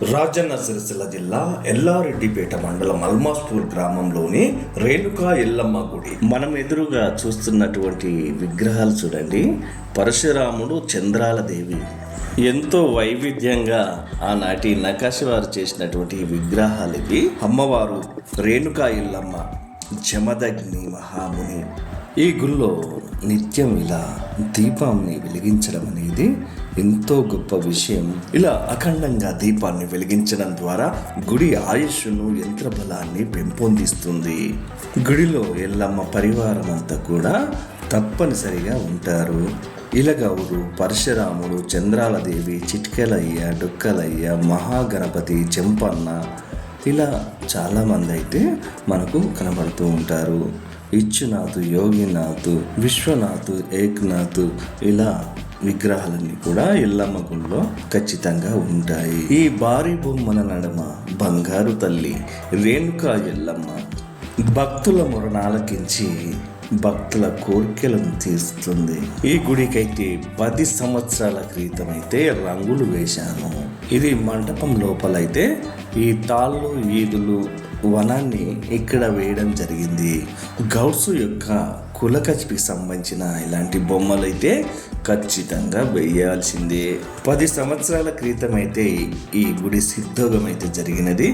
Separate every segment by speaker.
Speaker 1: రాజన్న సిరిసిల్ల జిల్లా ఎల్లారెడ్డిపేట మండలం అల్మాస్పూర్ గ్రామంలోని రేణుకా ఎల్లమ్మ గుడి. మనం ఎదురుగా చూస్తున్నటువంటి విగ్రహాలు చూడండి. పరశురాముడు, చంద్రాలదేవి ఎంతో వైవిధ్యంగా ఆనాటి నకాశి వారు చేసినటువంటి విగ్రహాలు ఇవి. అమ్మవారు రేణుకా ఎల్లమ్మ, జమదగ్ని మహాముని. ఈ గుళ్ళో నిత్యం ఇలా దీపాన్ని వెలిగించడం అనేది ఎంతో గొప్ప విషయం. ఇలా అఖండంగా దీపాన్ని వెలిగించడం ద్వారా గుడి ఆయుష్ను, యంత్ర బలాన్ని పెంపొందిస్తుంది. గుడిలో ఎల్లమ్మ పరివారం అంతా కూడా తప్పనిసరిగా ఉంటారు. ఇలగౌరు, పరశురాముడు, చంద్రాలదేవి, చిట్కెలయ్య, డొక్కలయ్య, మహాగణపతి, చెంపన్న, ఇలా చాలామంది అయితే మనకు కనబడుతూ ఉంటారు. ఇచ్చునాథ్, యోగినాథ్, విశ్వనాథ్, ఏక్నాథ్, ఇలా విగ్రహాలన్నీ కూడా ఎల్లమ్మ గుళ్ళో ఖచ్చితంగా ఉంటాయి. ఈ భారీ బొమ్మల నడుమ బంగారు తల్లి రేణుకా ఎల్లమ్మ భక్తుల మొరనాలకించి భక్తుల కోరికలను తీరుస్తుంది. ఈ గుడికైతే 10 సంవత్సరాల క్రితం అయితే రంగులు వేశాను. ఇది మంటపం లోపలైతే ఈ తాళ్ళు, ఈదులు, వనాన్ని ఇక్కడ వేయడం జరిగింది. గౌడ్సు యొక్క కులకచికి సంబంధించిన ఇలాంటి బొమ్మలు అయితే ఖచ్చితంగా వేయాల్సిందే. 10 సంవత్సరాల క్రితం అయితే ఈ గుడి సిద్ధోగం అయితే జరిగినది.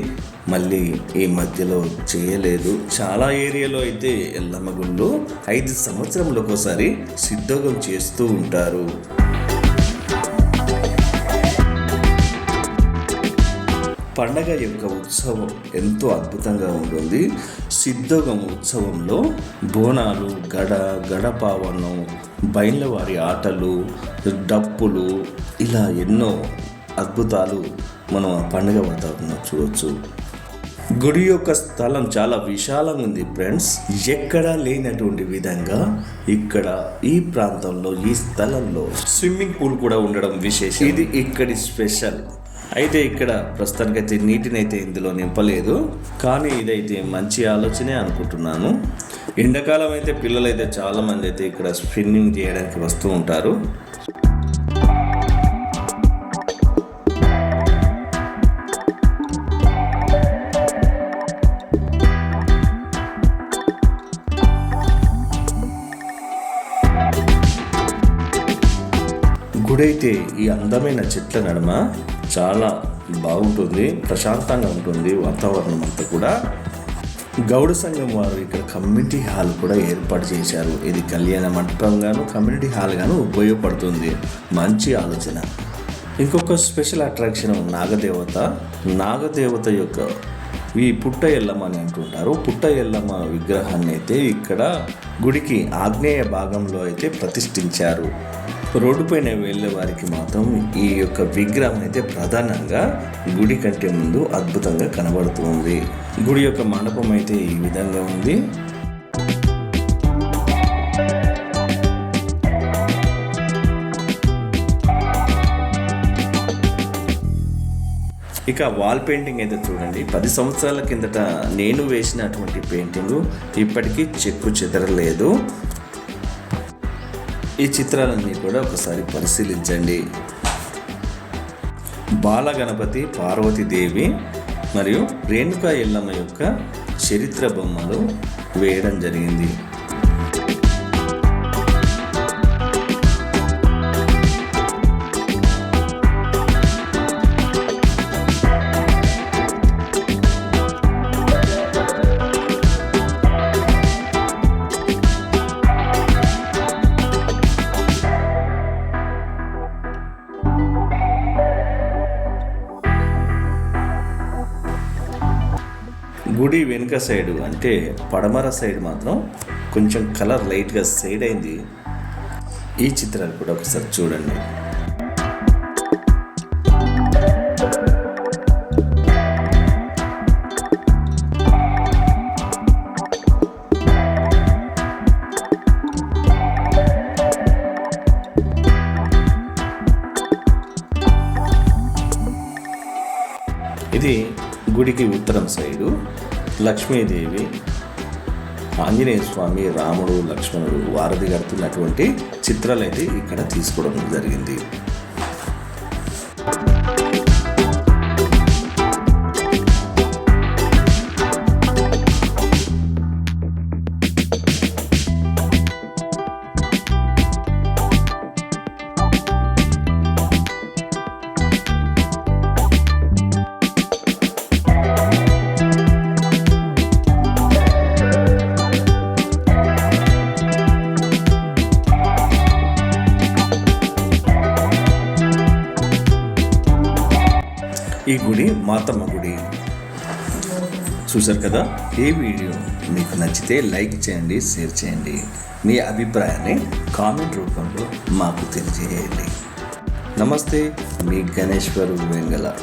Speaker 1: మళ్ళీ ఈ మధ్యలో చేయలేదు. చాలా ఏరియాలో అయితే ఎల్లమ్మ గుళ్ళు 5 సంవత్సరంలో ఒకసారి సిద్ధోగం చేస్తూ ఉంటారు. పండగ యొక్క ఉత్సవం ఎంతో అద్భుతంగా ఉంటుంది. సిద్ధోగం ఉత్సవంలో బోనాలు, గడపావనం, బైళ్ళవారి ఆటలు, డప్పులు, ఇలా ఎన్నో అద్భుతాలు మనం ఆ పండుగ వాతావరణంలో చూడవచ్చు. గుడి యొక్క స్థలం చాలా విశాలంగా ఉంది ఫ్రెండ్స్. ఎక్కడా లేనటువంటి విధంగా ఇక్కడ ఈ ప్రాంతంలో, ఈ స్థలంలో స్విమ్మింగ్ పూల్ కూడా ఉండడం విశేషం. ఇది ఇక్కడి స్పెషల్. అయితే ఇక్కడ ప్రస్తుతానికైతే నీటిని అయితే ఇందులో నింపలేదు, కానీ ఇదైతే మంచి ఆలోచనే అనుకుంటున్నాను. ఎండాకాలం అయితే పిల్లలు అయితే చాలామంది అయితే ఇక్కడ స్విమ్మింగ్ చేయడానికి వస్తూ ఉంటారు. గుడైతే ఈ అందమైన చెట్ల నడుమ చాలా బాగుంటుంది, ప్రశాంతంగా ఉంటుంది వాతావరణం అంతా కూడా. గౌడ సంఘం వారు ఇక్కడ కమ్యూనిటీ హాల్ కూడా ఏర్పాటు చేశారు. ఇది కళ్యాణ మంటపంగాను, కమ్యూనిటీ హాల్ గాను ఉపయోగపడుతుంది. మంచి ఆలోచన. ఇంకొక స్పెషల్ అట్రాక్షన్ నాగదేవత యొక్క ఈ పుట్ట ఎల్లమ్మ అని అంటుంటారు. పుట్ట ఎల్లమ్మ విగ్రహాన్ని అయితే ఇక్కడ గుడికి ఆగ్నేయ భాగంలో అయితే ప్రతిష్ఠించారు. రోడ్డు పైన వెళ్ళే వారికి మాత్రం ఈ యొక్క విగ్రహం అయితే ప్రధానంగా గుడి కంటే ముందు అద్భుతంగా కనబడుతుంది. గుడి యొక్క మండపం అయితే ఈ విధంగా ఉంది. ఇక వాల్ పెయింటింగ్ అయితే చూడండి. 10 సంవత్సరాల కిందట నేను వేసినటువంటి పెయింటింగ్ ఇప్పటికీ చెక్కు చెదరలేదు. ఈ చిత్రాలన్నీ కూడా ఒకసారి పరిశీలించండి. బాలగణపతి, పార్వతీదేవి మరియు రేణుకా ఎల్లమ్మ యొక్క చరిత్ర బొమ్మలు వేయడం జరిగింది. గుడి వెనుక సైడు అంటే పడమర సైడ్ మాత్రం కొంచెం కలర్ లైట్గా సైడ్ అయింది. ఈ చిత్రాలు కూడా ఒకసారి చూడండి. ఇది గుడికి ఉత్తరం సైడు. లక్ష్మీదేవి, ఆంజనేయ స్వామి, రాముడు, లక్ష్మణుడు వారధి కడుతున్నటువంటి చిత్రాలు అయితే ఇక్కడ తీసుకోవడం జరిగింది. ఈ గుడి మాతమ్మ గుడి. చూశారు కదా. ఈ వీడియో మీకు నచ్చితే లైక్ చేయండి, షేర్ చేయండి. మీ అభిప్రాయాన్ని కామెంట్ రూపంలో మాకు తెలియజేయండి. నమస్తే, మీ గణేశ్వరు వెంగళ.